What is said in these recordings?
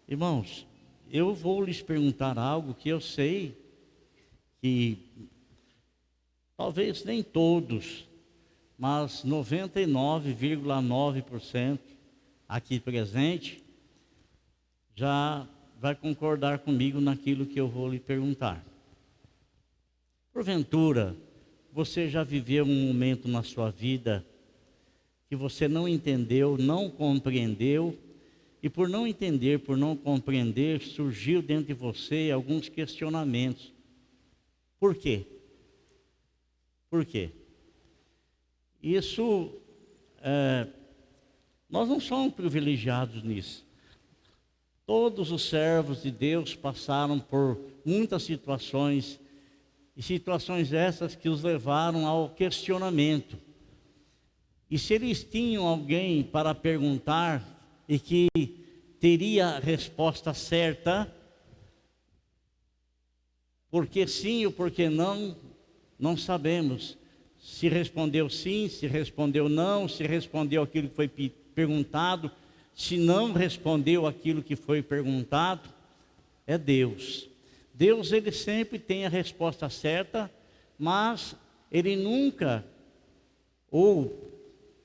Irmãos, eu vou lhes perguntar algo que eu sei que talvez nem todos, mas 99,9% aqui presente já vai concordar comigo naquilo que eu vou lhe perguntar. Porventura, você já viveu um momento na sua vida que você não entendeu, não compreendeu, e por não entender, por não compreender, surgiu dentro de você alguns questionamentos. Por quê? Por quê? Isso, nós não somos privilegiados nisso. Todos os servos de Deus passaram por muitas situações, e situações essas que os levaram ao questionamento. E se eles tinham alguém para perguntar e que teria a resposta certa, porque sim ou porque não, não sabemos. Se respondeu sim, se respondeu não, se respondeu aquilo que foi perguntado, se não respondeu aquilo que foi perguntado, é Deus. Deus, ele sempre tem a resposta certa, mas ele nunca, ou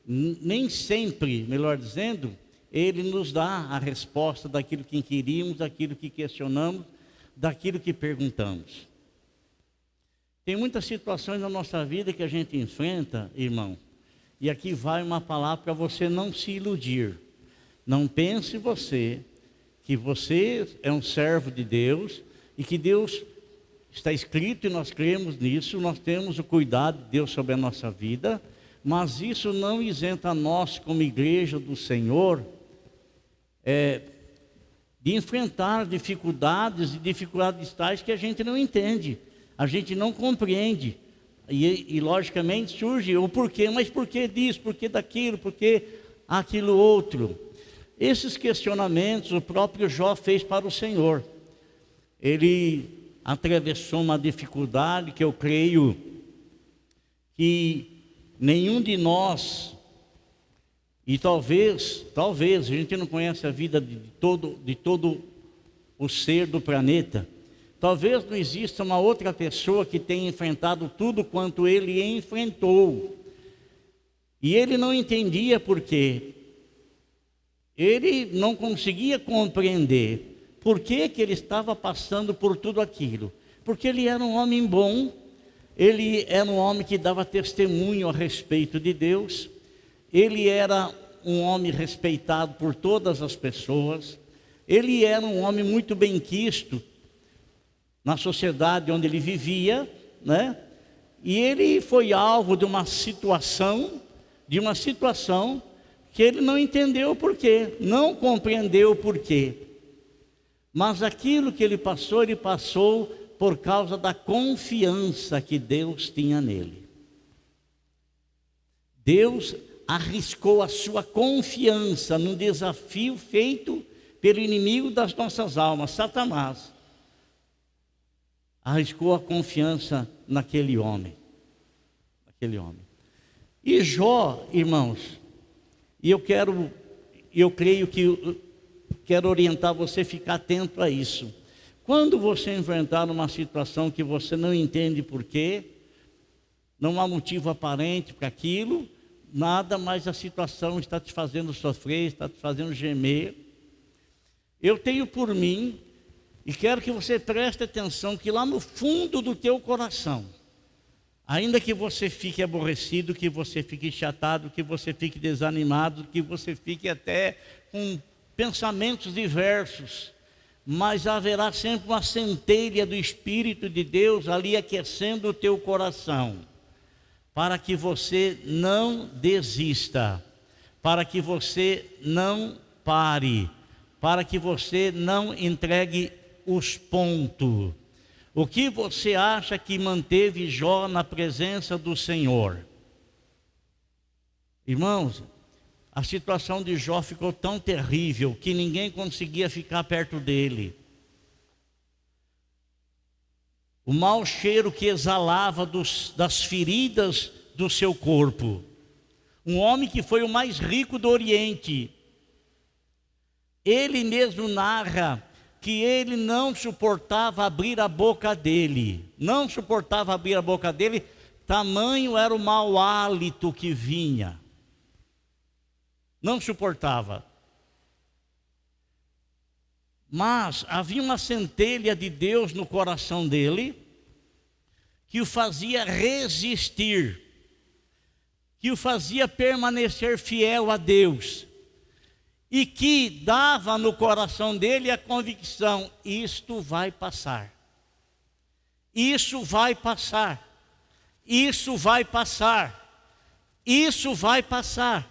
nem sempre, melhor dizendo, ele nos dá a resposta daquilo que inquirimos, daquilo que questionamos, daquilo que perguntamos. Tem muitas situações na nossa vida que a gente enfrenta, irmão, e aqui vai uma palavra para você não se iludir. Não pense você que você é um servo de Deus e que Deus está escrito e nós cremos nisso, nós temos o cuidado de Deus sobre a nossa vida, mas isso não isenta nós como igreja do Senhor de enfrentar dificuldades e dificuldades tais que a gente não entende, a gente não compreende, e logicamente surge o porquê, mas por que disso, por que daquilo, por que aquilo outro. Esses questionamentos o próprio Jó fez para o Senhor. Ele atravessou uma dificuldade que eu creio que nenhum de nós, e talvez, a gente não conhece a vida de todo o ser do planeta, talvez não exista uma outra pessoa que tenha enfrentado tudo quanto ele enfrentou, e ele não entendia por quê, ele não conseguia compreender por que ele estava passando por tudo aquilo, porque ele era um homem bom, ele era um homem que dava testemunho a respeito de Deus, ele era um homem respeitado por todas as pessoas, ele era um homem muito bem-quisto na sociedade onde ele vivia, né? E ele foi alvo de uma situação que ele não entendeu o porquê, não compreendeu o porquê. Mas aquilo que ele passou por causa da confiança que Deus tinha nele. Deus arriscou a sua confiança num desafio feito pelo inimigo das nossas almas, Satanás. Arriscou a confiança naquele homem. E Jó, irmãos, e eu creio que quero orientar você a ficar atento a isso. Quando você enfrentar uma situação que você não entende porquê, não há motivo aparente para aquilo, nada, mas a situação está te fazendo sofrer, está te fazendo gemer. Eu tenho por mim, e quero que você preste atenção, que lá no fundo do teu coração, ainda que você fique aborrecido, que você fique chatado, que você fique desanimado, que você fique até com pensamentos diversos, mas haverá sempre uma centelha do Espírito de Deus ali aquecendo o teu coração, para que você não desista, para que você não pare, para que você não entregue os pontos. O que você acha que manteve Jó na presença do Senhor? Irmãos, a situação de Jó ficou tão terrível que ninguém conseguia ficar perto dele. O mau cheiro que exalava das feridas do seu corpo. Um homem que foi o mais rico do Oriente. Ele mesmo narra que ele não suportava abrir a boca dele. Não suportava abrir a boca dele, tamanho era o mau hálito que vinha. Não suportava. Mas havia uma centelha de Deus no coração dele, que o fazia resistir, que o fazia permanecer fiel a Deus, e que dava no coração dele a convicção: isto vai passar, isso vai passar, isso vai passar, isso vai passar.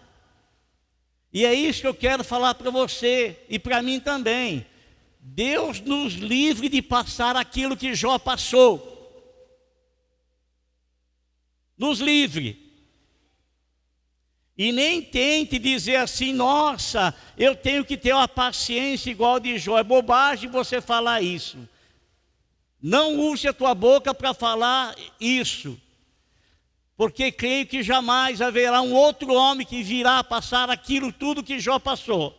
E é isso que eu quero falar para você e para mim também. Deus nos livre de passar aquilo que Jó passou. Nos livre. E nem tente dizer assim: nossa, eu tenho que ter uma paciência igual a de Jó. É bobagem você falar isso. Não use a tua boca para falar isso. Porque creio que jamais haverá um outro homem que virá passar aquilo tudo que Jó passou,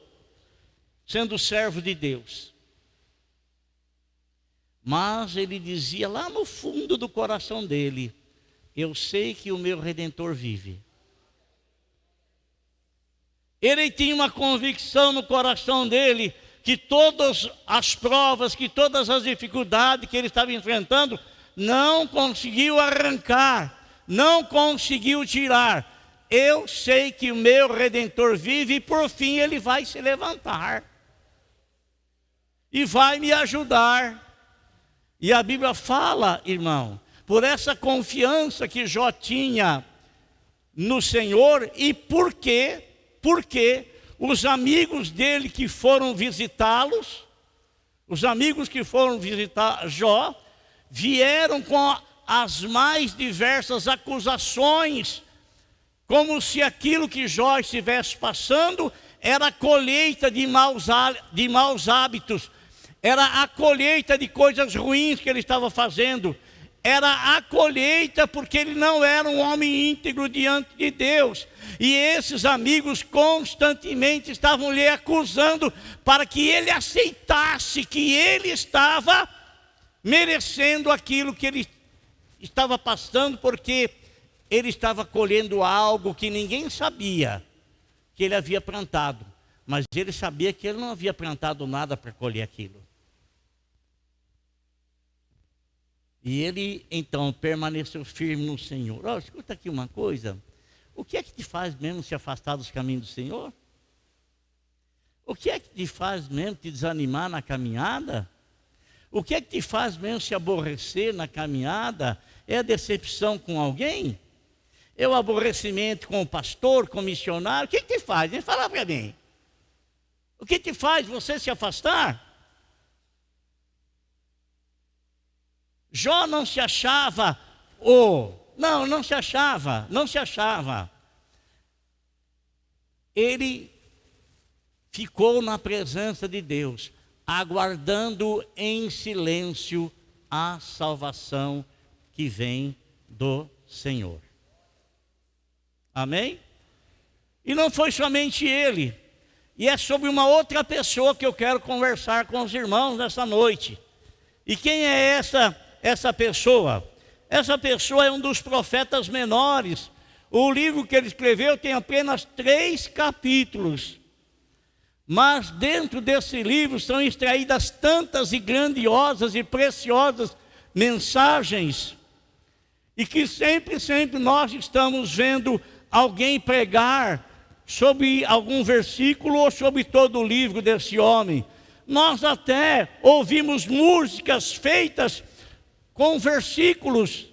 sendo servo de Deus. Mas ele dizia lá no fundo do coração dele: eu sei que o meu Redentor vive. Ele tinha uma convicção no coração dele que todas as provas, que todas as dificuldades que ele estava enfrentando, não conseguiu arrancar, não conseguiu tirar. Eu sei que o meu Redentor vive e por fim ele vai se levantar e vai me ajudar. E a Bíblia fala, irmão, por essa confiança que Jó tinha no Senhor. E por quê? Porque os amigos dele que foram visitá-los, os amigos que foram visitar Jó, vieram com as mais diversas acusações, como se aquilo que Jó estivesse passando era a colheita de maus hábitos, era a colheita de coisas ruins que ele estava fazendo, era a colheita porque ele não era um homem íntegro diante de Deus. E esses amigos constantemente estavam lhe acusando para que ele aceitasse que ele estava merecendo aquilo que ele estava passando, porque ele estava colhendo algo que ninguém sabia que ele havia plantado, mas ele sabia que ele não havia plantado nada para colher aquilo. E ele então permaneceu firme no Senhor. Escuta aqui uma coisa: o que é que te faz mesmo se afastar dos caminhos do Senhor? O que é que te faz mesmo te desanimar na caminhada? O que é que te faz mesmo se aborrecer na caminhada? É a decepção com alguém? É o aborrecimento com o pastor, com o missionário? O que te faz? Vem falar para mim. O que te faz você se afastar? Jó não se achava não se achava. Ele ficou na presença de Deus, aguardando em silêncio a salvação que vem do Senhor. Amém? E não foi somente ele. E é sobre uma outra pessoa que eu quero conversar com os irmãos nessa noite. E quem é essa pessoa? Essa pessoa é um dos profetas menores. O livro que ele escreveu tem apenas 3 capítulos. Mas dentro desse livro são extraídas tantas e grandiosas e preciosas mensagens. E que sempre nós estamos vendo alguém pregar sobre algum versículo ou sobre todo o livro desse homem. Nós até ouvimos músicas feitas com versículos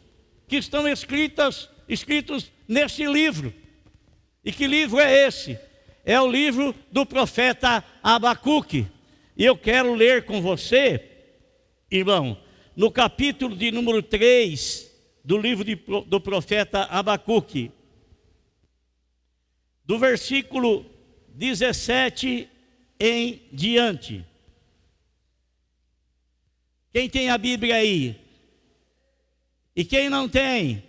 que estão escritos nesse livro. E que livro é esse? É o livro do profeta Abacuque. E eu quero ler com você, irmão, no capítulo de número 3 do livro do profeta Abacuque, do versículo 17 em diante. Quem tem a Bíblia aí? E quem não tem?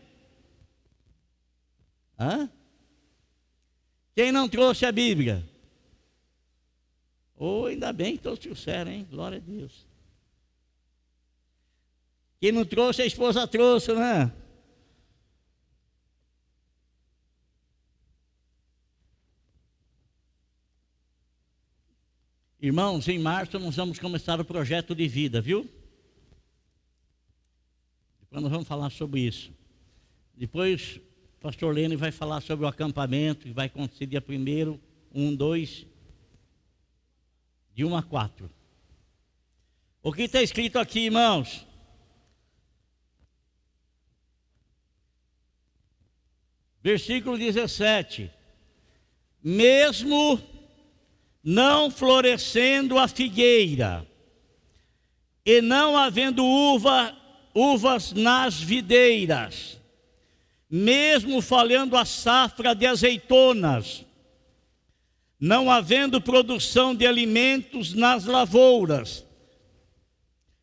Quem não trouxe a Bíblia? Oh, ainda bem que todos trouxeram, hein? Glória a Deus. Quem não trouxe, a esposa trouxe, né? Irmãos, em março nós vamos começar o projeto de vida, viu? Depois nós vamos falar sobre isso. Depois o pastor Lênin vai falar sobre o acampamento, que vai acontecer dia 1º, 2, de 1 a 4. O que está escrito aqui, irmãos? Versículo 17. Mesmo não florescendo a figueira, e não havendo uvas nas videiras, mesmo falhando a safra de azeitonas, não havendo produção de alimentos nas lavouras,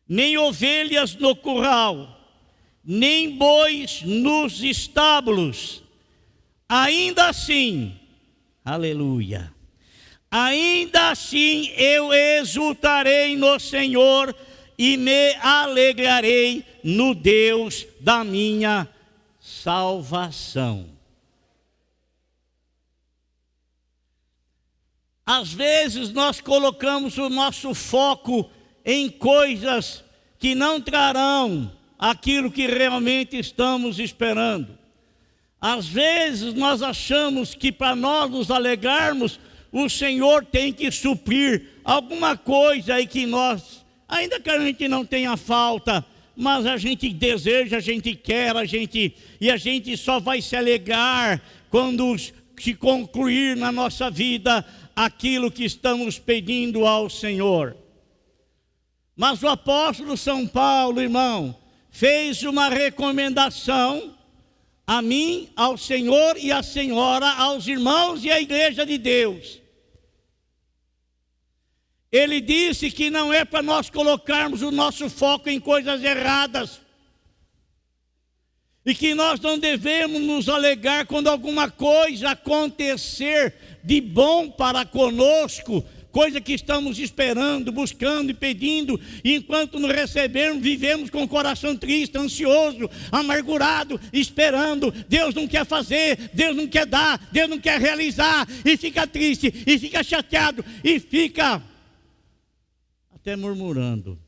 nem ovelhas no curral, nem bois nos estábulos, ainda assim, aleluia, ainda assim eu exultarei no Senhor e me alegrarei no Deus da minha salvação. Às vezes nós colocamos o nosso foco em coisas que não trarão aquilo que realmente estamos esperando. Às vezes nós achamos que para nós nos alegrarmos, o Senhor tem que suprir alguma coisa aí que nós, ainda que a gente não tenha falta, mas a gente deseja, a gente quer, e a gente só vai se alegrar quando se concluir na nossa vida aquilo que estamos pedindo ao Senhor. Mas o apóstolo São Paulo, irmão, fez uma recomendação a mim, ao Senhor e à senhora, aos irmãos e à igreja de Deus. Ele disse que não é para nós colocarmos o nosso foco em coisas erradas. E que nós não devemos nos alegrar quando alguma coisa acontecer de bom para conosco, coisa que estamos esperando, buscando e pedindo, e enquanto não recebermos, vivemos com o coração triste, ansioso, amargurado, esperando. Deus não quer fazer, Deus não quer dar, Deus não quer realizar, e fica triste, e fica chateado, e fica até murmurando.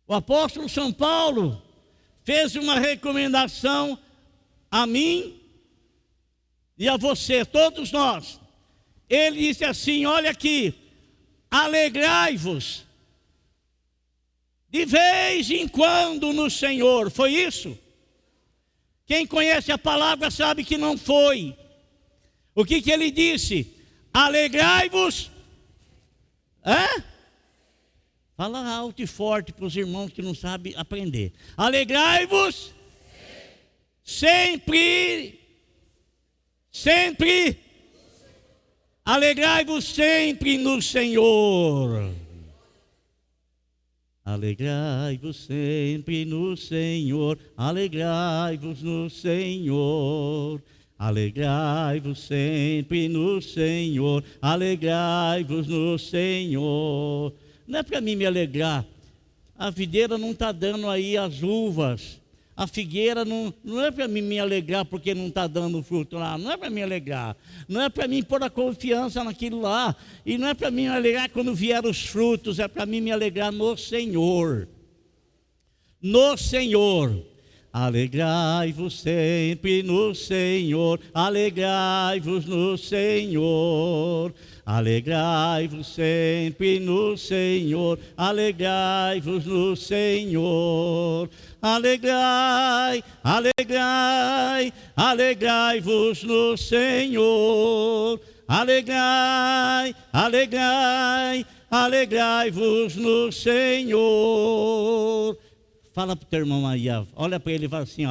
O apóstolo São Paulo fez uma recomendação a mim e a você, todos nós. Ele disse assim: olha aqui, alegrai-vos de vez em quando no Senhor. Foi isso? Quem conhece a palavra sabe que não foi. O que ele disse? Alegrai-vos. Fala alto e forte para os irmãos que não sabem aprender. Alegrai-vos sempre. Sempre. Alegrai-vos sempre no Senhor. Alegrai-vos sempre no Senhor. Alegrai-vos no Senhor. Alegrai-vos sempre no Senhor. Alegrai-vos no Senhor. Não é para mim me alegrar. A videira não está dando aí as uvas. A figueira não é para mim me alegrar porque não está dando fruto lá. Não é para me alegrar. Não é para mim pôr a confiança naquilo lá. E não é para mim me alegrar quando vier os frutos. É para mim me alegrar no Senhor. No Senhor. Alegrai-vos sempre no Senhor. Alegrai-vos no Senhor. Alegrai-vos sempre no Senhor. Alegrai-vos no Senhor. Alegrai, alegrai, alegrai-vos no Senhor. Alegrai, alegrai, alegrai-vos no Senhor. Fala para o teu irmão aí, olha para ele e fala assim,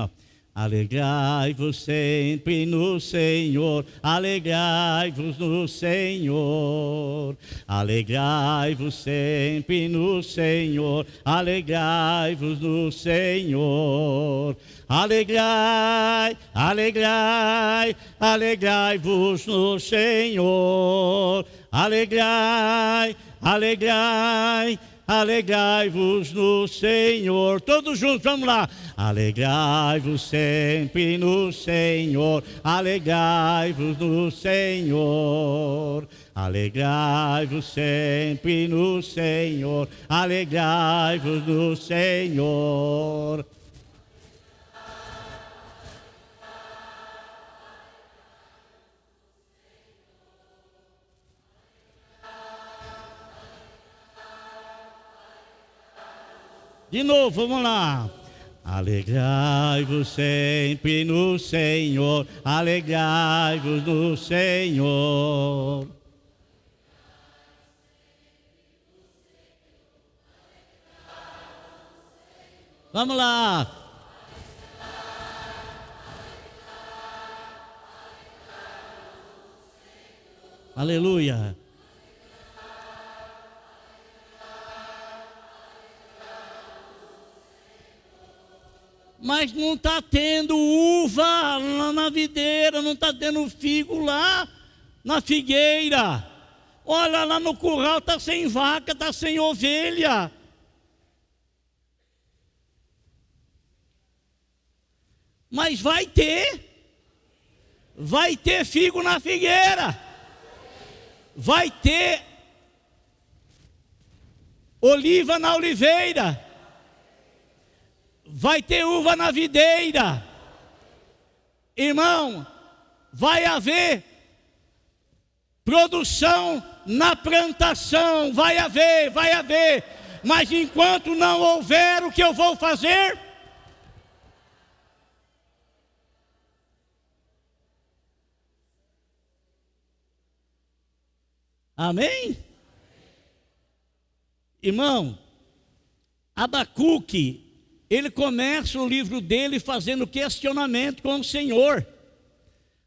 Alegrai-vos sempre no Senhor, alegrai-vos no Senhor. Alegrai-vos sempre no Senhor, alegrai-vos no Senhor. Alegrai, alegrai, alegrai-vos no Senhor. Alegrai, alegrai, alegrai-vos no Senhor. Todos juntos, vamos lá. Alegrai-vos sempre no Senhor, alegrai-vos no Senhor. Alegrai-vos sempre no Senhor, alegrai-vos no Senhor. De novo, vamos lá. Alegrai-vos sempre no Senhor, alegrai-vos no Senhor. Vamos lá. Aleluia. Mas não está tendo uva lá na videira, não está tendo figo lá na figueira. Olha, lá no curral está sem vaca, está sem ovelha. Mas vai ter figo na figueira. Vai ter oliva na oliveira. Vai ter uva na videira. Irmão, vai haver produção na plantação, vai haver. Mas enquanto não houver, o que eu vou fazer? Amém? Irmão, Abacuque, ele começa o livro dele fazendo questionamento com o Senhor.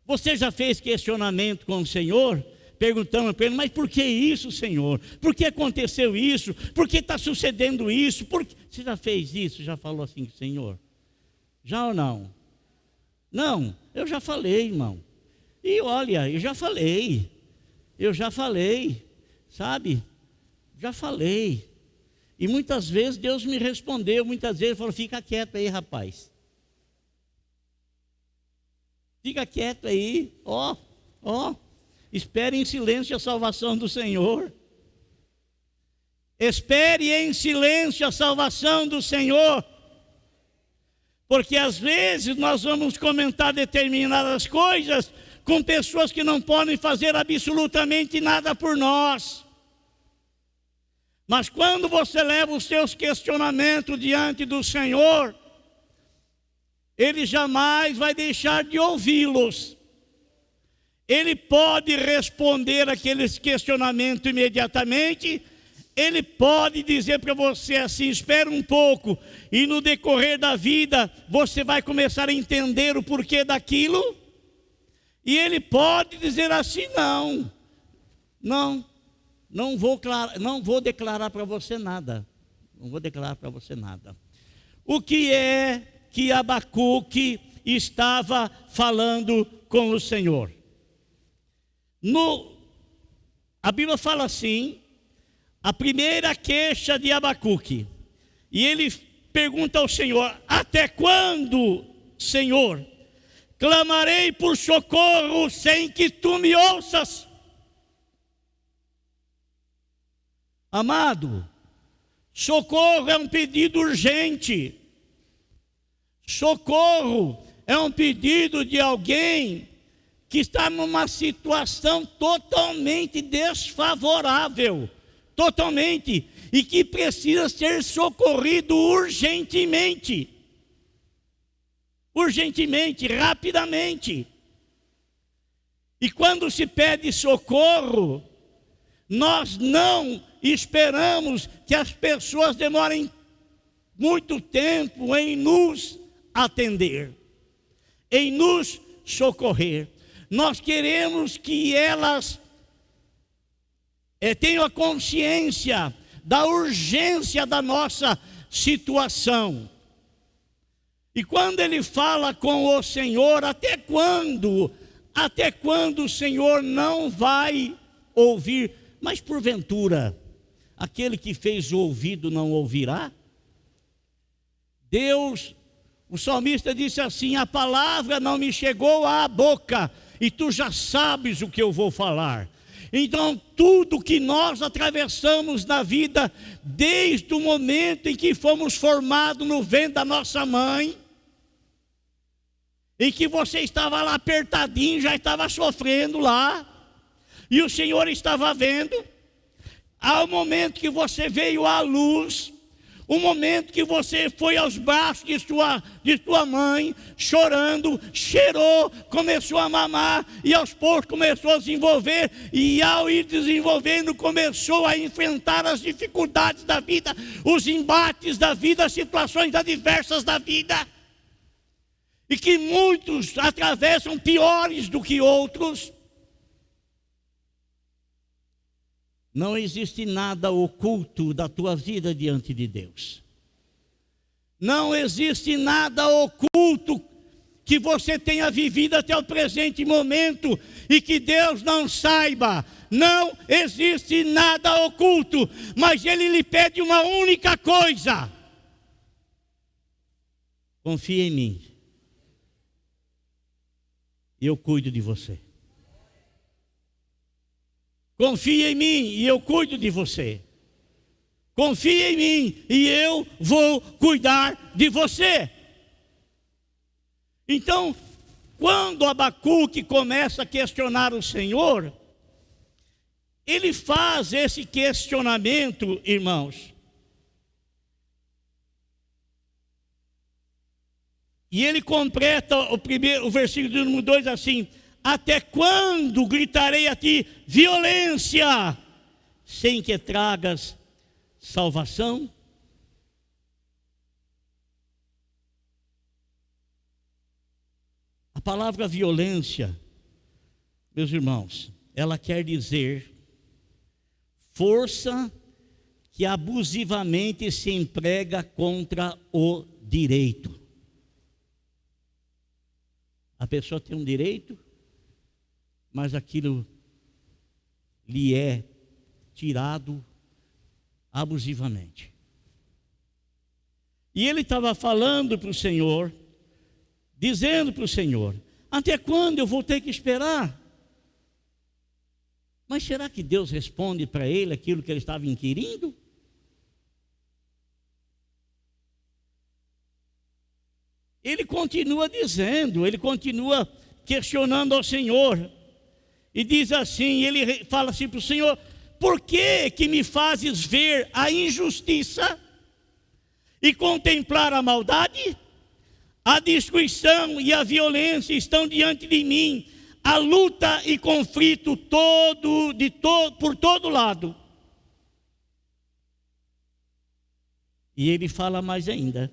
Você já fez questionamento com o Senhor? Perguntando para ele, mas por que isso, Senhor? Por que aconteceu isso? Por que está sucedendo isso? Você já fez isso? Já falou assim, Senhor? Já ou não? Não, eu já falei, irmão. E olha, eu já falei, sabe? Já falei. E muitas vezes Deus me respondeu, muitas vezes Ele falou, fica quieto aí, rapaz. Fica quieto aí, espere em silêncio a salvação do Senhor. Espere em silêncio a salvação do Senhor. Porque às vezes nós vamos comentar determinadas coisas com pessoas que não podem fazer absolutamente nada por nós. Mas quando você leva os seus questionamentos diante do Senhor, Ele jamais vai deixar de ouvi-los. Ele pode responder aqueles questionamentos imediatamente. Ele pode dizer para você assim, espera um pouco, e no decorrer da vida, você vai começar a entender o porquê daquilo. E Ele pode dizer assim, não vou declarar para você nada. Não vou declarar para você nada. O que é que Abacuque estava falando com o Senhor? A Bíblia fala assim, a primeira queixa de Abacuque. E ele pergunta ao Senhor, até quando, Senhor, clamarei por socorro sem que tu me ouças? Amado, socorro é um pedido urgente. Socorro é um pedido de alguém que está numa situação totalmente desfavorável, totalmente, e que precisa ser socorrido urgentemente, rapidamente. E quando se pede socorro, nós não esperamos que as pessoas demorem muito tempo em nos atender. em nos socorrer. Nós queremos que elas tenham a consciência da urgência da nossa situação. E quando ele fala com o Senhor, até quando o Senhor não vai ouvir? Mas porventura, aquele que fez o ouvido não ouvirá? Deus, o salmista disse assim: a palavra não me chegou à boca, e tu já sabes o que eu vou falar. Então, tudo que nós atravessamos na vida, desde o momento em que fomos formados no ventre da nossa mãe, em que você estava lá apertadinho, já estava sofrendo lá, e o Senhor estava vendo, ao momento que você veio à luz, o momento que você foi aos braços de sua mãe, chorando, cheirou, começou a mamar, e aos poucos começou a desenvolver, e ao ir desenvolvendo, começou a enfrentar as dificuldades da vida, os embates da vida, as situações adversas da vida, e que muitos atravessam piores do que outros. Não existe nada oculto da tua vida diante de Deus. Não existe nada oculto que você tenha vivido até o presente momento e que Deus não saiba. Não existe nada oculto, mas Ele lhe pede uma única coisa: confia em mim, e eu cuido de você. Confia em mim e eu cuido de você. Confia em mim e eu vou cuidar de você. Então, quando Abacuque começa a questionar o Senhor, ele faz esse questionamento, irmãos. E ele completa o versículo número 2 assim: até quando gritarei a ti violência, sem que tragas salvação? A palavra violência, meus irmãos, ela quer dizer força que abusivamente se emprega contra o direito. A pessoa tem um direito, mas aquilo lhe é tirado abusivamente. E ele estava falando para o Senhor, dizendo para o Senhor: até quando eu vou ter que esperar? Mas será que Deus responde para ele aquilo que ele estava inquirindo? Ele continua dizendo, ele continua questionando ao Senhor. E diz assim, ele fala assim para o Senhor: por que me fazes ver a injustiça e contemplar a maldade? A destruição e a violência estão diante de mim, a luta e conflito por todo lado. E ele fala mais ainda: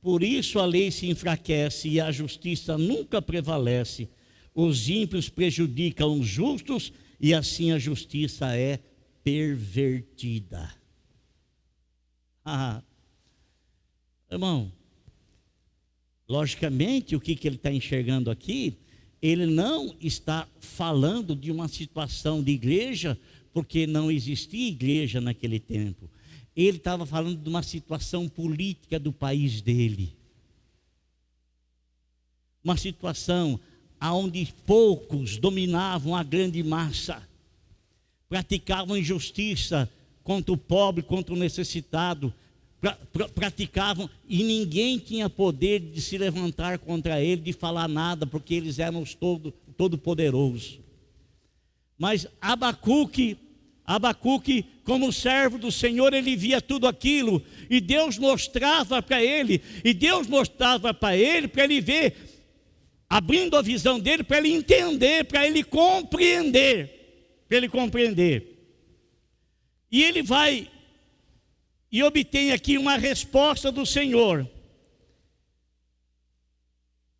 por isso a lei se enfraquece e a justiça nunca prevalece. Os ímpios prejudicam os justos e assim a justiça é pervertida. Irmão, logicamente o que ele está enxergando aqui, ele não está falando de uma situação de igreja, porque não existia igreja naquele tempo. Ele estava falando de uma situação política do país dele. Uma situação onde poucos dominavam a grande massa, praticavam injustiça contra o pobre, contra o necessitado, praticavam, e ninguém tinha poder de se levantar contra ele, de falar nada, porque eles eram os todo-poderosos. Mas Abacuque, como servo do Senhor, ele via tudo aquilo, e Deus mostrava para ele, para ele ver, abrindo a visão dele, para ele entender, para ele compreender. E ele vai e obtém aqui uma resposta do Senhor.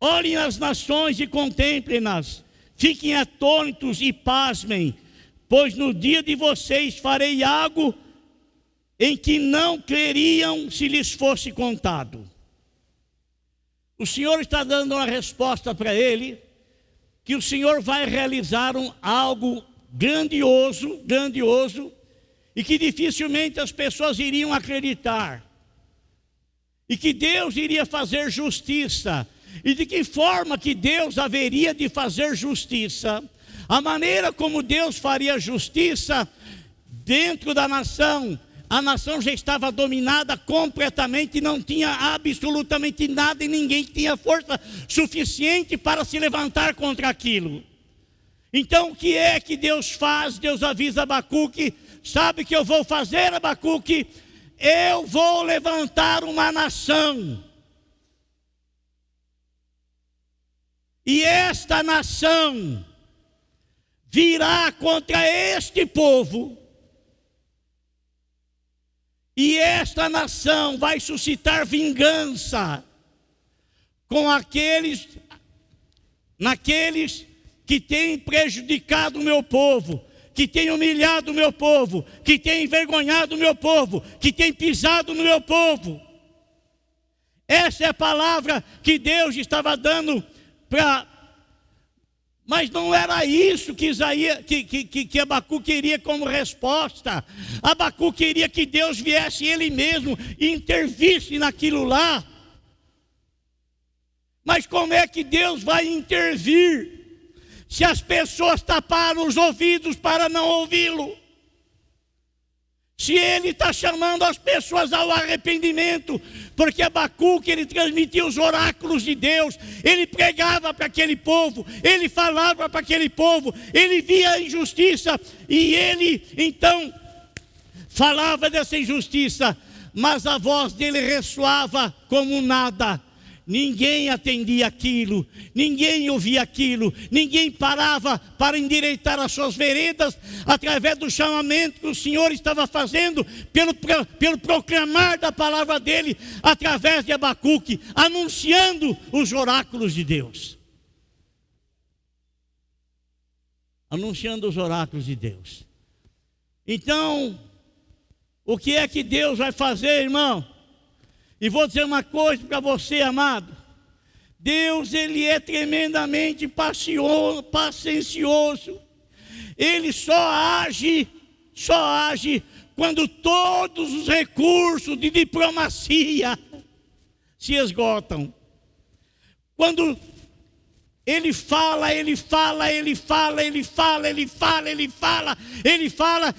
Olhem as nações e contemplem-nas. Fiquem atônitos e pasmem, pois no dia de vocês farei algo em que não creriam se lhes fosse contado. O Senhor está dando uma resposta para ele, que o Senhor vai realizar algo grandioso, e que dificilmente as pessoas iriam acreditar. E que Deus iria fazer justiça. E de que forma que Deus haveria de fazer justiça? A maneira como Deus faria justiça dentro da nação. A nação já estava dominada completamente, não tinha absolutamente nada e ninguém tinha força suficiente para se levantar contra aquilo. Então o que é que Deus faz? Deus avisa Abacuque: sabe o que eu vou fazer, Abacuque? Eu vou levantar uma nação. E esta nação virá contra este povo. E esta nação vai suscitar vingança naqueles que têm prejudicado o meu povo, que têm humilhado o meu povo, que têm envergonhado o meu povo, que têm pisado no meu povo. Essa é a palavra que Deus estava dando para... Mas não era isso que Abacuque queria como resposta. Abacuque queria que Deus viesse ele mesmo e intervisse naquilo lá. Mas como é que Deus vai intervir se as pessoas taparam os ouvidos para não ouvi-lo? Se ele está chamando as pessoas ao arrependimento, porque Abacuque, ele transmitia os oráculos de Deus, ele pregava para aquele povo, ele falava para aquele povo, ele via a injustiça, e ele então falava dessa injustiça, mas a voz dele ressoava como nada. Ninguém atendia aquilo, ninguém ouvia aquilo, ninguém parava para endireitar as suas veredas através do chamamento que o Senhor estava fazendo pelo proclamar da palavra dele através de Abacuque, anunciando os oráculos de Deus. Anunciando os oráculos de Deus. Então, o que é que Deus vai fazer, irmão? E vou dizer uma coisa para você, amado. Deus, ele é tremendamente paciencioso. Ele só age quando todos os recursos de diplomacia se esgotam. Quando ele fala,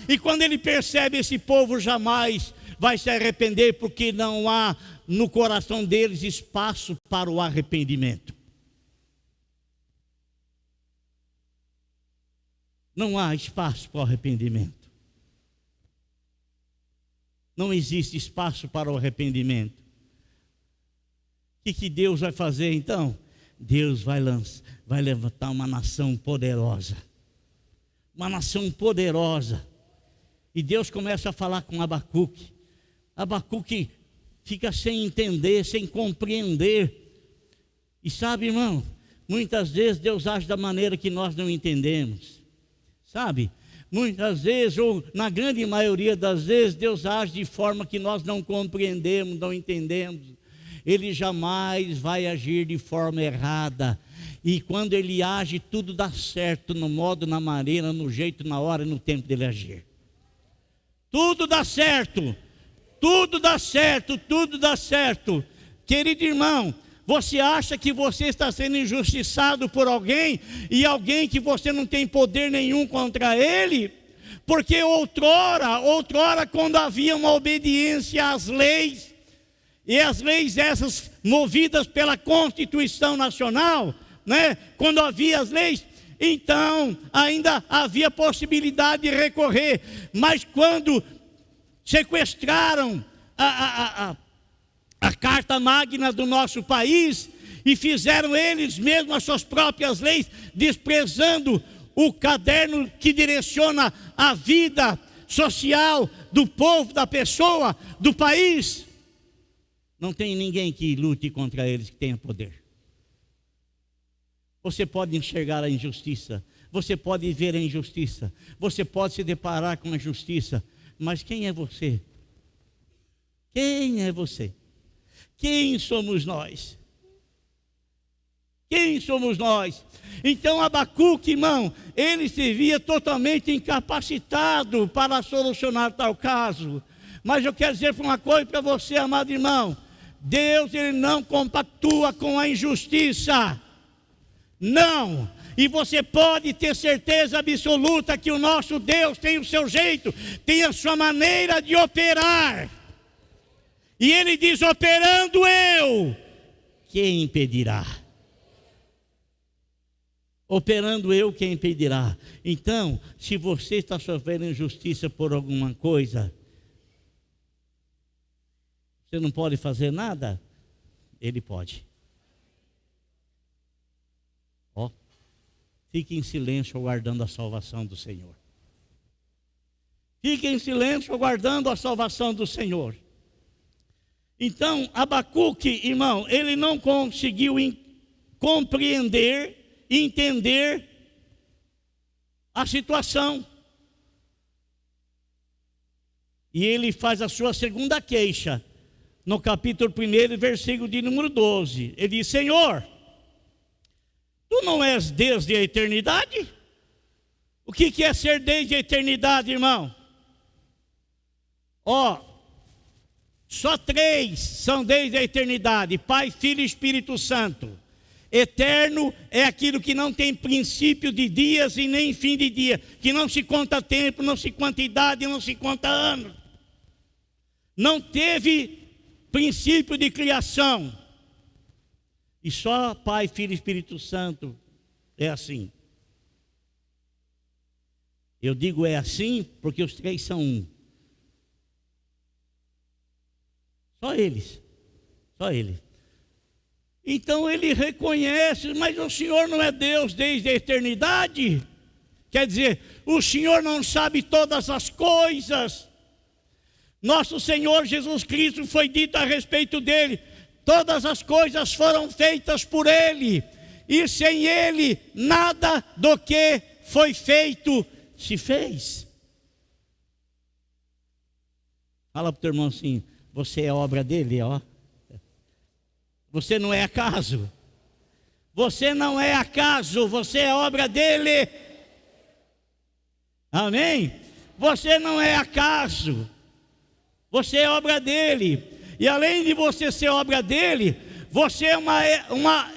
e quando ele percebe, esse povo jamais vai se arrepender, porque não há no coração deles espaço para o arrependimento. Não há espaço para o arrependimento. Não existe espaço para o arrependimento. O que Deus vai fazer então? Deus vai levantar uma nação poderosa. Uma nação poderosa. E Deus começa a falar com Abacuque. Abacuque fica sem entender, sem compreender. E sabe, irmão, muitas vezes Deus age da maneira que nós não entendemos. Sabe? Muitas vezes, ou na grande maioria das vezes, Deus age de forma que nós não compreendemos, não entendemos. Ele jamais vai agir de forma errada. E quando ele age, tudo dá certo, no modo, na maneira, no jeito, na hora e no tempo dele agir. Tudo dá certo. Tudo dá certo, tudo dá certo. Querido irmão, você acha que você está sendo injustiçado por alguém, e alguém que você não tem poder nenhum contra ele? Porque outrora quando havia uma obediência às leis, e as leis essas movidas pela Constituição Nacional, né? Quando havia as leis, então ainda havia possibilidade de recorrer. Mas quando sequestraram a Carta Magna do nosso país e fizeram eles mesmos as suas próprias leis, desprezando o caderno que direciona a vida social do povo, da pessoa, do país, não tem ninguém que lute contra eles, que tenha poder. Você pode enxergar a injustiça, você pode ver a injustiça, você pode se deparar com a injustiça, mas quem é você? Quem é você? Quem somos nós? Quem somos nós? Então Abacuque, irmão, ele se via totalmente incapacitado para solucionar tal caso. Mas eu quero dizer uma coisa para você, amado irmão: Deus, ele não compactua com a injustiça. Não. E você pode ter certeza absoluta que o nosso Deus tem o seu jeito, tem a sua maneira de operar. E ele diz: operando eu, quem impedirá? Operando eu, quem impedirá? Então, se você está sofrendo injustiça por alguma coisa, você não pode fazer nada? Ele pode. Ó, fique em silêncio aguardando a salvação do Senhor. Fique em silêncio aguardando a salvação do Senhor. Então, Abacuque, irmão, ele não conseguiu compreender, entender a situação. E ele faz a sua segunda queixa, no capítulo 1, versículo de número 12. Ele diz: Senhor, tu não és desde a eternidade? O que é ser desde a eternidade, irmão? Só 3 são desde a eternidade: Pai, Filho e Espírito Santo. Eterno é aquilo que não tem princípio de dias e nem fim de dia, que não se conta tempo, não se conta idade, não se conta ano. Não teve princípio de criação. E só Pai, Filho e Espírito Santo é assim. Eu digo é assim porque os 3 são um. Só eles. Só eles. Então ele reconhece: mas o Senhor não é Deus desde a eternidade? Quer dizer, o Senhor não sabe todas as coisas. Nosso Senhor Jesus Cristo, foi dito a respeito dele: todas as coisas foram feitas por ele, e sem ele nada do que foi feito se fez. Fala para o teu irmão assim: você é obra dele, ó. Você não é acaso. Você não é acaso, você é obra dele. Amém? Você não é acaso. Você é obra dele. E além de você ser obra dele, você é uma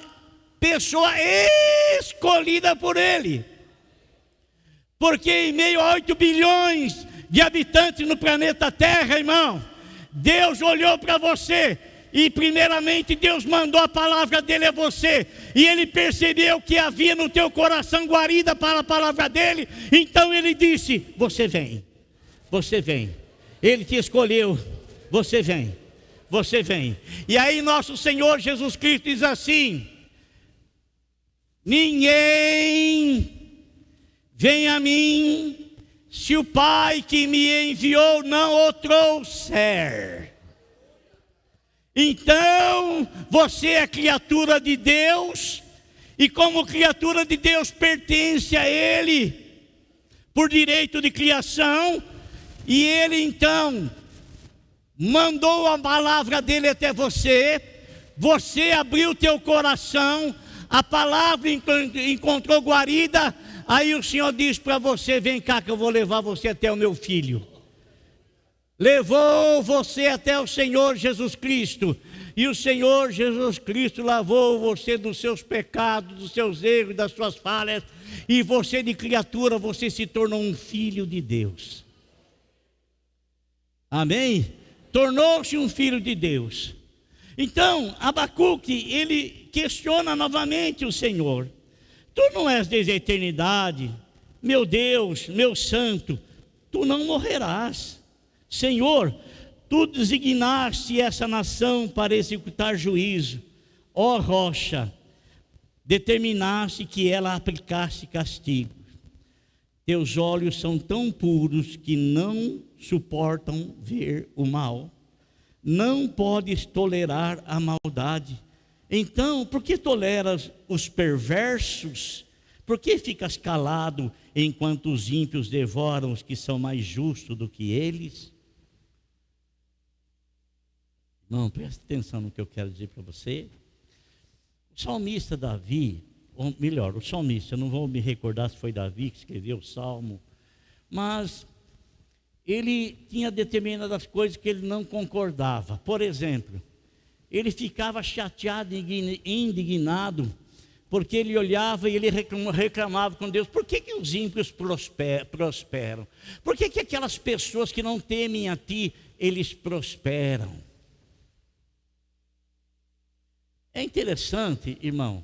pessoa escolhida por ele. Porque em meio a 8 bilhões de habitantes no planeta Terra, irmão, Deus olhou para você. E primeiramente Deus mandou a palavra dele a você, e ele percebeu que havia no teu coração guarida para a palavra dele. Então ele disse: você vem, você vem. Ele te escolheu, você vem, você vem. E aí nosso Senhor Jesus Cristo diz assim: ninguém vem a mim se o Pai que me enviou não o trouxer. Então, você é criatura de Deus, e como criatura de Deus pertence a Ele, por direito de criação, e Ele então mandou a palavra dele até você, você abriu teu coração, a palavra encontrou guarida, aí o Senhor diz para você: vem cá que eu vou levar você até o meu filho. Levou você até o Senhor Jesus Cristo, e o Senhor Jesus Cristo lavou você dos seus pecados, dos seus erros, das suas falhas, e você de criatura, você se tornou um filho de Deus. Amém? Tornou-se um filho de Deus. Então, Abacuque, ele questiona novamente o Senhor: tu não és desde a eternidade, meu Deus, meu santo, tu não morrerás. Senhor, tu designaste essa nação para executar juízo. Ó rocha, determinaste que ela aplicasse castigo. Teus olhos são tão puros que não suportam ver o mal. Não podes tolerar a maldade, Então, por que toleras os perversos? Por que ficas calado enquanto os ímpios devoram os que são mais justos do que eles? Não, preste atenção no que eu quero dizer para você. O salmista Davi, ou melhor, o salmista, eu não vou me recordar se foi Davi que escreveu o salmo, mas ele tinha determinadas coisas que ele não concordava. Por exemplo, ele ficava chateado e indignado, porque ele olhava e ele reclamava com Deus: por que os ímpios prosperam? Por que aquelas pessoas que não temem a Ti, eles prosperam? É interessante, irmão,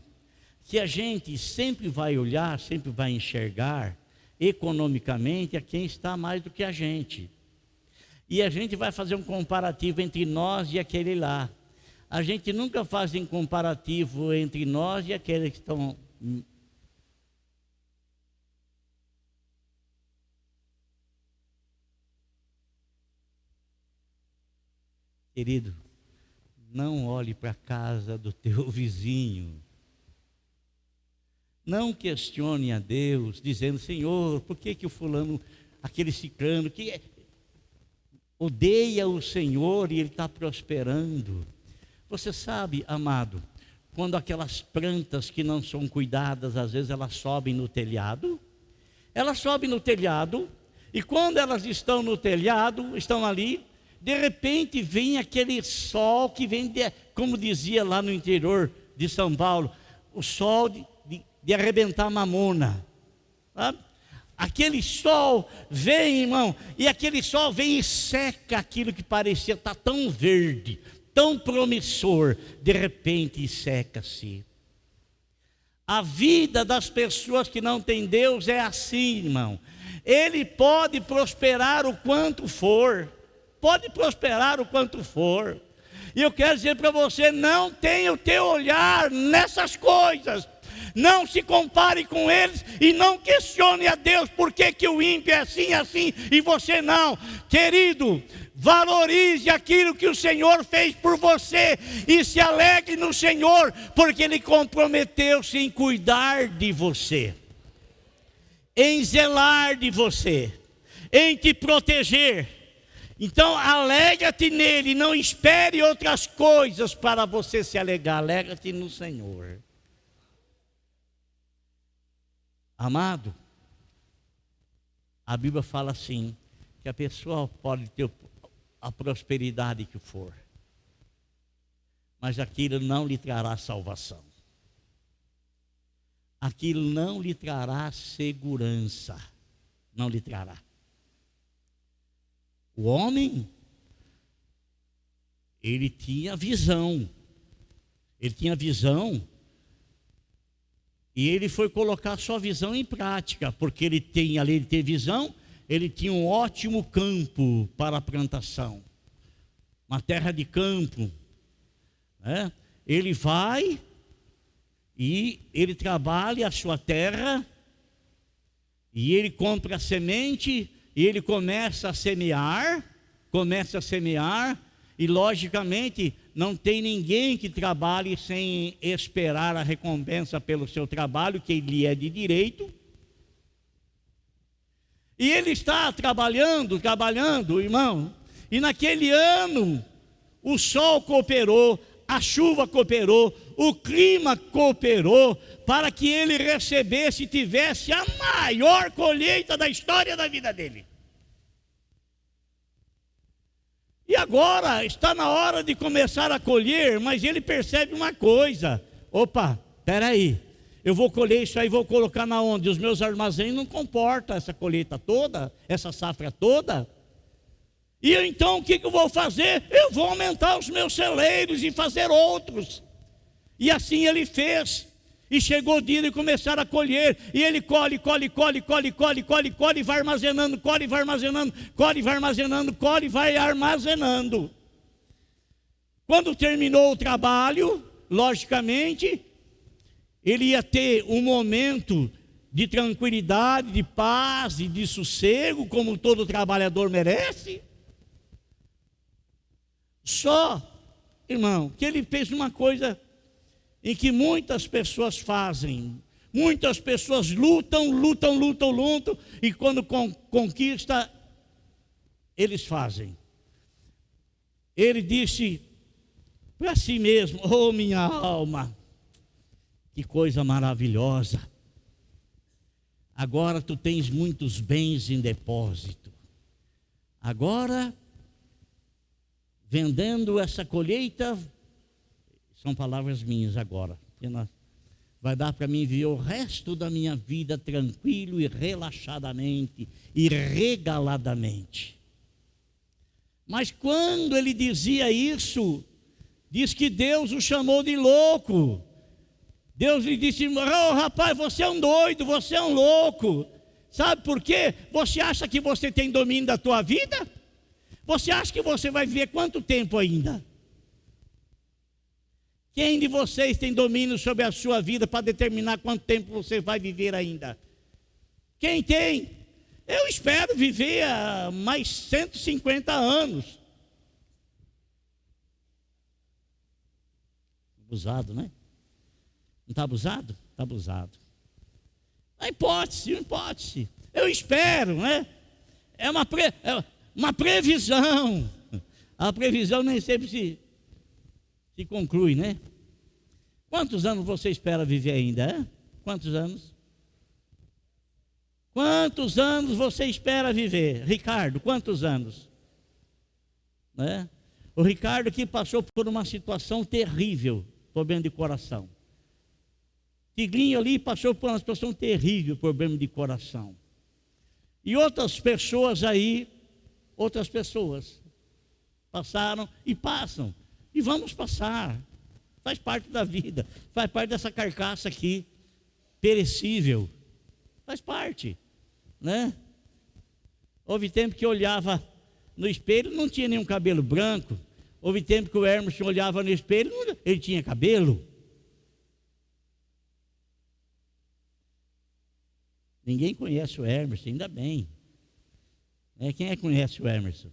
que a gente sempre vai olhar, sempre vai enxergar economicamente a quem está mais do que a gente. E a gente vai fazer um comparativo entre nós e aquele lá. A gente nunca faz um comparativo entre nós e aqueles que estão... Querido, não olhe para a casa do teu vizinho. Não questione a Deus, dizendo: Senhor, por que o fulano, aquele ciclano, que odeia o Senhor e ele está prosperando? Você sabe, amado, quando aquelas plantas que não são cuidadas, às vezes elas sobem no telhado. Elas sobem no telhado, e quando elas estão no telhado, estão ali, de repente vem aquele sol que vem, como dizia lá no interior de São Paulo, o sol de arrebentar mamona, sabe? Aquele sol vem, irmão, e aquele sol vem e seca aquilo que parecia estar tão verde, tão promissor, de repente seca-se. A vida das pessoas que não têm Deus é assim, irmão. Ele pode prosperar o quanto for, pode prosperar o quanto for. E eu quero dizer para você: não tenha o teu olhar nessas coisas. Não se compare com eles e não questione a Deus por que o ímpio é assim e você não. Querido, valorize aquilo que o Senhor fez por você e se alegre no Senhor, porque Ele comprometeu-se em cuidar de você, em zelar de você, em te proteger. Então alegra-te nele, não espere outras coisas para você se alegrar, alegra-te no Senhor. Amado, a Bíblia fala assim, que a pessoa pode ter a prosperidade que for, mas aquilo não lhe trará salvação. Aquilo não lhe trará segurança, não lhe trará. O homem, ele tinha visão, e ele foi colocar sua visão em prática, porque ele tem, além de ter visão, ele tinha um ótimo campo para a plantação, uma terra de campo, né? Ele vai e ele trabalha a sua terra, e ele compra a semente, e ele começa a semear, e logicamente não tem ninguém que trabalhe sem esperar a recompensa pelo seu trabalho, que lhe é de direito. E ele está trabalhando, irmão, e naquele ano o sol cooperou, a chuva cooperou, o clima cooperou para que ele recebesse e tivesse a maior colheita da história da vida dele. E agora está na hora de começar a colher, mas ele percebe uma coisa: opa, espera aí, eu vou colher isso aí, vou colocar na onde? Os meus armazéns não comportam essa colheita toda, essa safra toda. E então o que eu vou fazer? Eu vou aumentar os meus celeiros e fazer outros. E assim ele fez. E chegou o dia de começar a colher, e ele colhe, e vai armazenando, colhe, vai armazenando. Quando terminou o trabalho, logicamente, ele ia ter um momento de tranquilidade, de paz e de sossego, como todo trabalhador merece. Só, irmão, que ele fez uma coisa em que muitas pessoas fazem. Muitas pessoas lutam, e quando conquista, eles fazem. Ele disse para si mesmo: oh minha alma, que coisa maravilhosa, agora tu tens muitos bens em depósito, agora, vendendo essa colheita, são palavras minhas agora, vai dar para mim viver o resto da minha vida tranquilo e relaxadamente e regaladamente. Mas quando ele dizia isso, diz que Deus o chamou de louco. Deus lhe disse: oh rapaz, você é um doido, você é um louco. Sabe por quê? Você acha que você tem domínio da tua vida? Você acha que você vai viver quanto tempo ainda? Quem de vocês tem domínio sobre a sua vida para determinar quanto tempo você vai viver ainda? Quem tem? Eu espero viver mais 150 anos. Abusado, né? Não está abusado? Está abusado. A hipótese. Eu espero, né? É uma previsão. A previsão nem sempre se conclui, né? Quantos anos você espera viver ainda? É? Quantos anos? Quantos anos você espera viver? Ricardo, quantos anos? Né? O Ricardo aqui passou por uma situação terrível, problema de coração. Tigrinho ali passou por uma situação terrível, problema de coração. E outras pessoas aí, passaram e passam. E vamos passar. Faz parte da vida. Faz parte dessa carcaça aqui, perecível. Faz parte, né? Houve tempo que eu olhava no espelho, não tinha nenhum cabelo branco. Houve tempo que o Hermes olhava no espelho, ele tinha cabelo. Ninguém conhece o Hermes, ainda bem. Quem é que conhece o Hermes?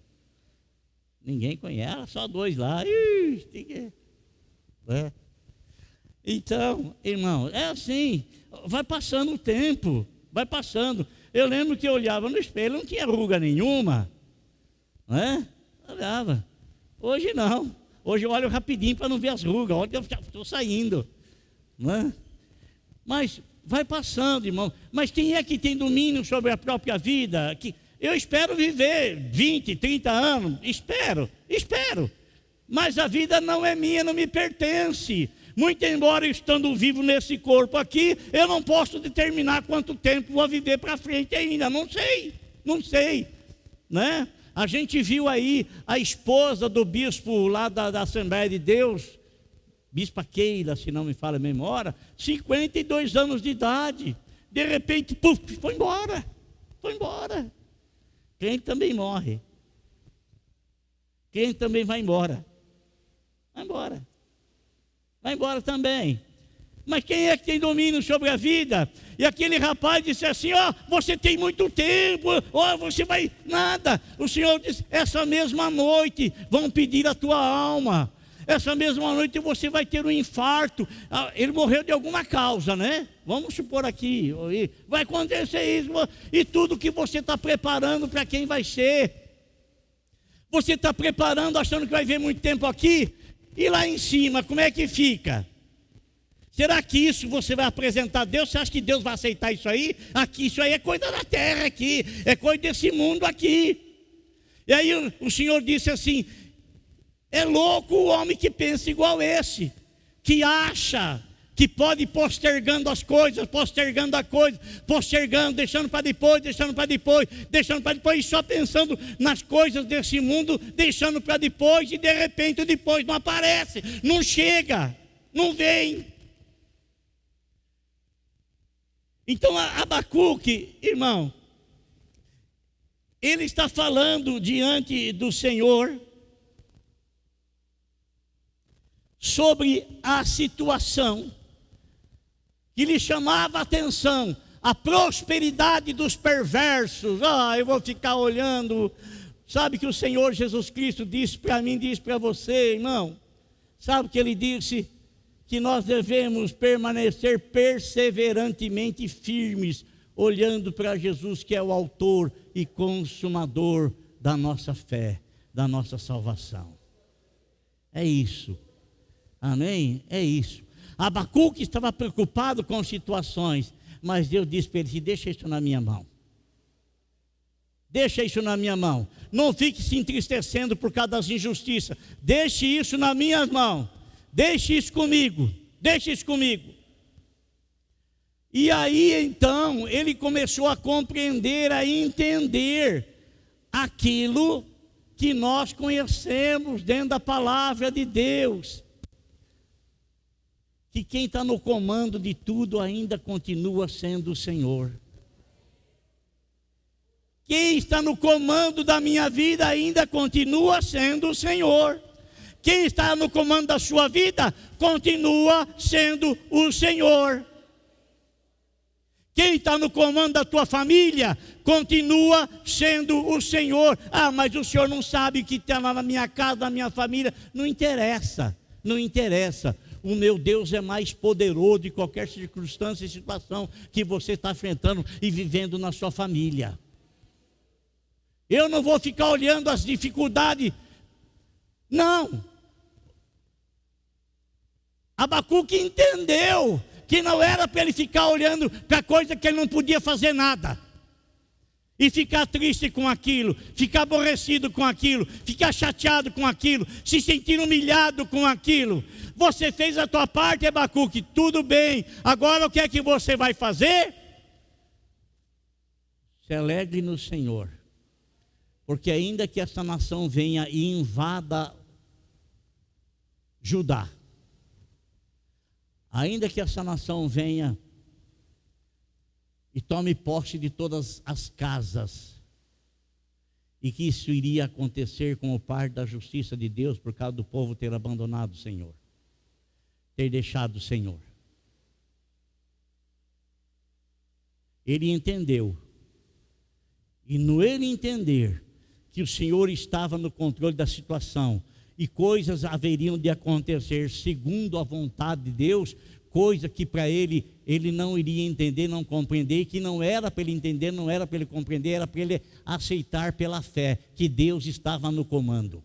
Ninguém conhece, só dois lá. Então, irmão, é assim, vai passando o tempo, vai passando. Eu lembro que eu olhava no espelho, não tinha ruga nenhuma, né? Olhava. Hoje não, hoje eu olho rapidinho para não ver as rugas, olha, eu estou saindo, né? Mas vai passando, irmão. Mas quem é que tem domínio sobre a própria vida? Eu espero viver 20, 30 anos, espero. Mas a vida não é minha, não me pertence. Muito embora eu estando vivo nesse corpo aqui, eu não posso determinar quanto tempo vou viver para frente ainda. Não sei, né? A gente viu aí a esposa do bispo lá da Assembleia de Deus, Bispa Keila, se não me falha a memória, 52 anos de idade. De repente, puf, foi embora. Crente também morre. Crente também vai embora. Vai embora também. Mas quem é que tem domínio sobre a vida? E aquele rapaz disse assim: você tem muito tempo, você vai... Nada. O Senhor disse: essa mesma noite vão pedir a tua alma. Essa mesma noite você vai ter um infarto. Ele morreu de alguma causa, né? Vamos supor aqui. Vai acontecer isso. E tudo que você está preparando para quem vai ser. Você está preparando achando que vai ver muito tempo aqui. E lá em cima, como é que fica? Será que isso você vai apresentar a Deus? Você acha que Deus vai aceitar isso aí? Aqui, isso aí é coisa da terra aqui. É coisa desse mundo aqui. E aí o Senhor disse assim: é louco o homem que pensa igual esse, que acha que pode ir postergando as coisas, deixando para depois, e só pensando nas coisas desse mundo, deixando para depois, e de repente depois não aparece, não chega, não vem. Então Abacuque, irmão, ele está falando diante do Senhor sobre a situação que lhe chamava a atenção, a prosperidade dos perversos. Eu vou ficar olhando. Sabe que o Senhor Jesus Cristo disse para mim, disse para você, irmão? Sabe que ele disse? que nós devemos permanecer perseverantemente firmes, olhando para Jesus, que é o autor e consumador da nossa fé, da nossa salvação. É isso. Amém? É isso. Abacuque estava preocupado com situações, mas Deus disse para ele: deixa isso na minha mão. Deixa isso na minha mão. Não fique se entristecendo por causa das injustiças. Deixe isso nas minhas mãos. Deixe isso comigo. Deixe isso comigo. E aí então ele começou a compreender, a entender aquilo que nós conhecemos dentro da palavra de Deus. Que quem está no comando de tudo ainda continua sendo o Senhor. Quem está no comando da minha vida ainda continua sendo o Senhor. Quem está no comando da sua vida continua sendo o Senhor. Quem está no comando da tua família continua sendo o Senhor. Ah, mas o Senhor não sabe o que está lá na minha casa, na minha família. Não interessa, não interessa. O meu Deus é mais poderoso de qualquer circunstância e situação que você está enfrentando e vivendo na sua família. Eu não vou ficar olhando as dificuldades. Não. Abacuque entendeu que não era para ele ficar olhando para coisa que ele não podia fazer nada. E ficar triste com aquilo, ficar aborrecido com aquilo, ficar chateado com aquilo, se sentir humilhado com aquilo. Você fez a tua parte, Abacuque, tudo bem. Agora o que é que você vai fazer? Se alegre no Senhor. Porque ainda que essa nação venha e invada Judá, ainda que essa nação venha e tome posse de todas as casas, e que isso iria acontecer com o parte da justiça de Deus, por causa do povo ter abandonado o Senhor, ter deixado o Senhor. Ele entendeu, e no ele entender que o Senhor estava no controle da situação, e coisas haveriam de acontecer segundo a vontade de Deus, coisa que para ele não iria entender, não compreender, que não era para ele entender, não era para ele compreender, era para ele aceitar pela fé que Deus estava no comando.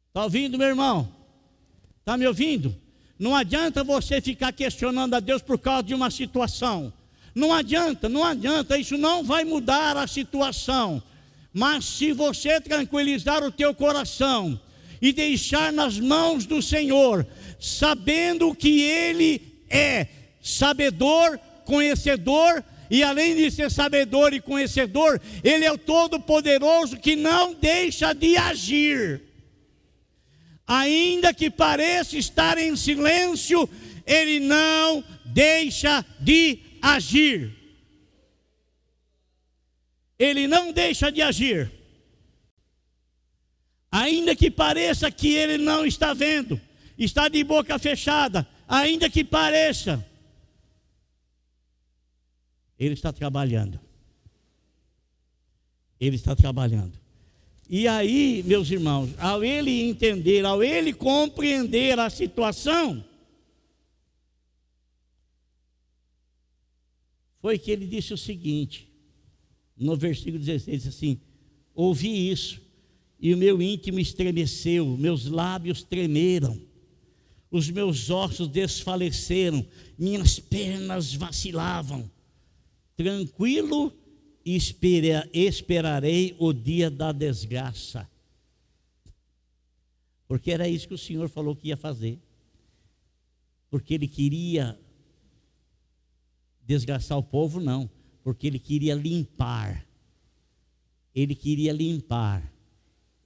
Está ouvindo, meu irmão? Está me ouvindo? Não adianta você ficar questionando a Deus por causa de uma situação. Não adianta, isso não vai mudar a situação. Mas se você tranquilizar o teu coração e deixar nas mãos do Senhor, sabendo que Ele é sabedor, conhecedor, e além de ser sabedor e conhecedor, Ele é o Todo-Poderoso que não deixa de agir. Ainda que pareça estar em silêncio, Ele não deixa de agir. Ele não deixa de agir. Ainda que pareça que ele não está vendo, está de boca fechada, ainda que pareça, ele está trabalhando. Ele está trabalhando. E aí, meus irmãos, ao ele entender, ao ele compreender a situação, foi que ele disse o seguinte, no versículo 16, assim: ouvi isso, e o meu íntimo estremeceu, meus lábios tremeram, os meus ossos desfaleceram, minhas pernas vacilavam. Tranquilo esperarei o dia da desgraça. Porque era isso que o Senhor falou que ia fazer. Porque Ele queria desgraçar o povo, não. Porque Ele queria limpar. Ele queria limpar.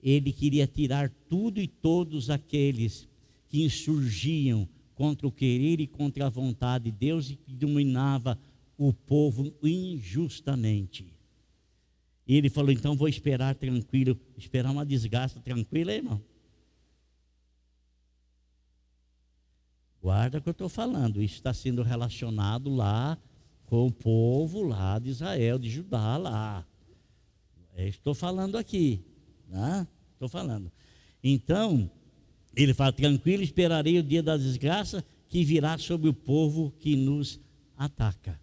Ele queria tirar tudo e todos aqueles que insurgiam contra o querer e contra a vontade de Deus e que dominava o povo injustamente. E ele falou: então vou esperar tranquilo, esperar uma desgraça tranquila, irmão. Guarda o que eu estou falando, isso está sendo relacionado lá com o povo lá de Israel, de Judá lá. Estou falando aqui, né? Estou falando. Então, Ele fala: tranquilo, esperarei o dia da desgraça que virá sobre o povo que nos ataca.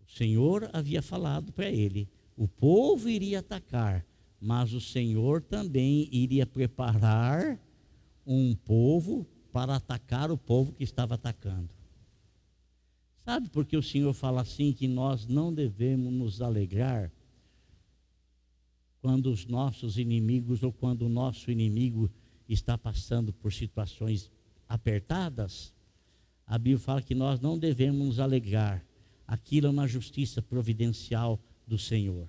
O Senhor havia falado para ele: o povo iria atacar, mas o Senhor também iria preparar um povo para atacar o povo que estava atacando. Sabe por que o Senhor fala assim, que nós não devemos nos alegrar quando os nossos inimigos ou quando o nosso inimigo está passando por situações apertadas? A Bíblia fala que nós não devemos nos alegrar. Aquilo é uma justiça providencial do Senhor.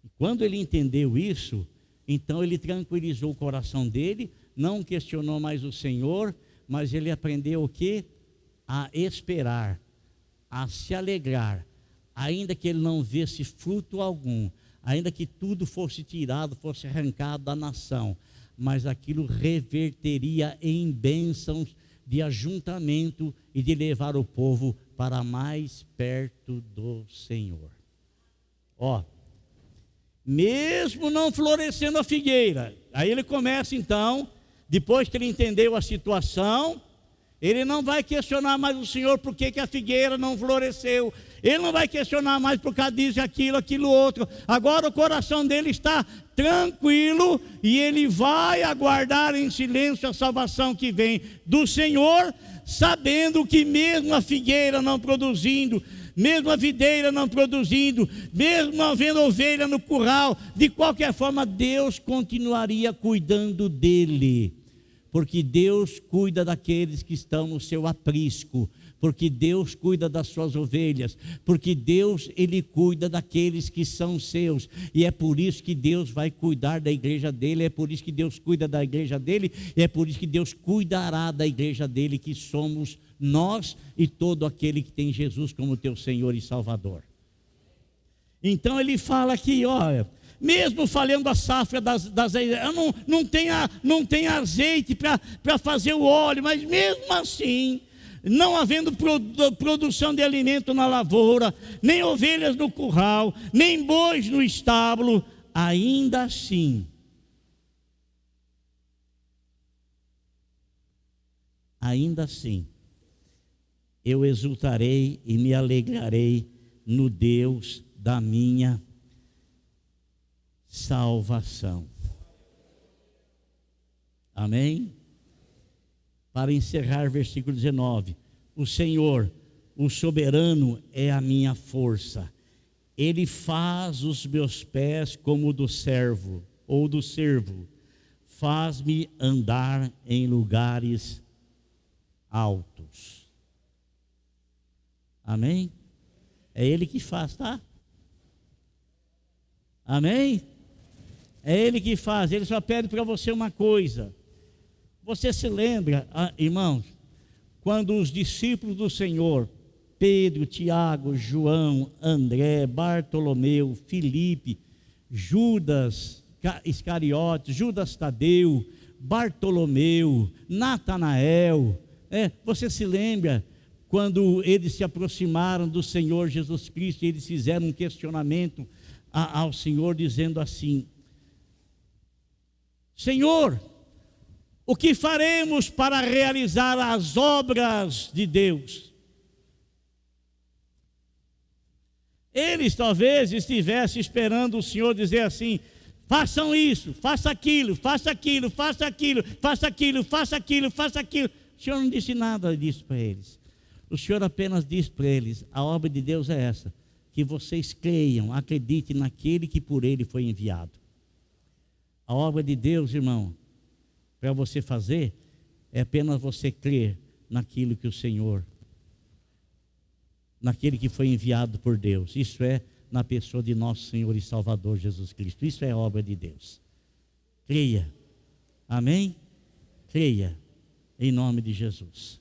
E quando ele entendeu isso, então ele tranquilizou o coração dele, não questionou mais o Senhor, mas ele aprendeu o quê? A esperar, a se alegrar, ainda que ele não visse fruto algum, ainda que tudo fosse tirado, fosse arrancado da nação, mas aquilo reverteria em bênçãos de ajuntamento e de levar o povo para mais perto do Senhor. Ó, mesmo não florescendo a figueira, aí ele começa então, depois que ele entendeu a situação, ele não vai questionar mais o Senhor por que a figueira não floresceu. Ele não vai questionar mais por causa disso, aquilo outro. Agora o coração dele está tranquilo e ele vai aguardar em silêncio a salvação que vem do Senhor, sabendo que mesmo a figueira não produzindo, mesmo a videira não produzindo, mesmo não havendo ovelha no curral, de qualquer forma Deus continuaria cuidando dele. Porque Deus cuida daqueles que estão no seu aprisco, porque Deus cuida das suas ovelhas, porque Deus, Ele cuida daqueles que são seus, e é por isso que Deus vai cuidar da igreja dele, é por isso que Deus cuida da igreja dele, e é por isso que Deus cuidará da igreja dele, que somos nós e todo aquele que tem Jesus como teu Senhor e Salvador. Então ele fala aqui, olha, mesmo falhando a safra não tem azeite para fazer o óleo, mas mesmo assim, não havendo produção de alimento na lavoura, nem ovelhas no curral, nem bois no estábulo, ainda assim, eu exultarei e me alegrarei no Deus da minha salvação. Amém? Para encerrar, versículo 19: o Senhor, o soberano, é a minha força. Ele faz os meus pés como o do servo, ou do servo, faz-me andar em lugares altos. Amém? É Ele que faz, tá? Amém? É Ele que faz. Ele só pede para você uma coisa. Você se lembra, irmãos, quando os discípulos do Senhor, Pedro, Tiago, João, André, Bartolomeu, Filipe, Judas Iscariotes, Judas Tadeu, Bartolomeu, Natanael, você se lembra quando eles se aproximaram do Senhor Jesus Cristo e eles fizeram um questionamento ao Senhor, dizendo assim: Senhor, o que faremos para realizar as obras de Deus? Eles talvez estivessem esperando o Senhor dizer assim: façam isso, faça aquilo, faça aquilo, faça aquilo, faça aquilo, faça aquilo, faça aquilo. O Senhor não disse nada disso para eles. O Senhor apenas disse para eles: a obra de Deus é essa, que vocês creiam, acreditem naquele que por Ele foi enviado. A obra de Deus, irmão, para você fazer, é apenas você crer naquilo que o Senhor, naquele que foi enviado por Deus. Isso é na pessoa de nosso Senhor e Salvador Jesus Cristo. Isso é a obra de Deus. Creia. Amém? Creia em nome de Jesus.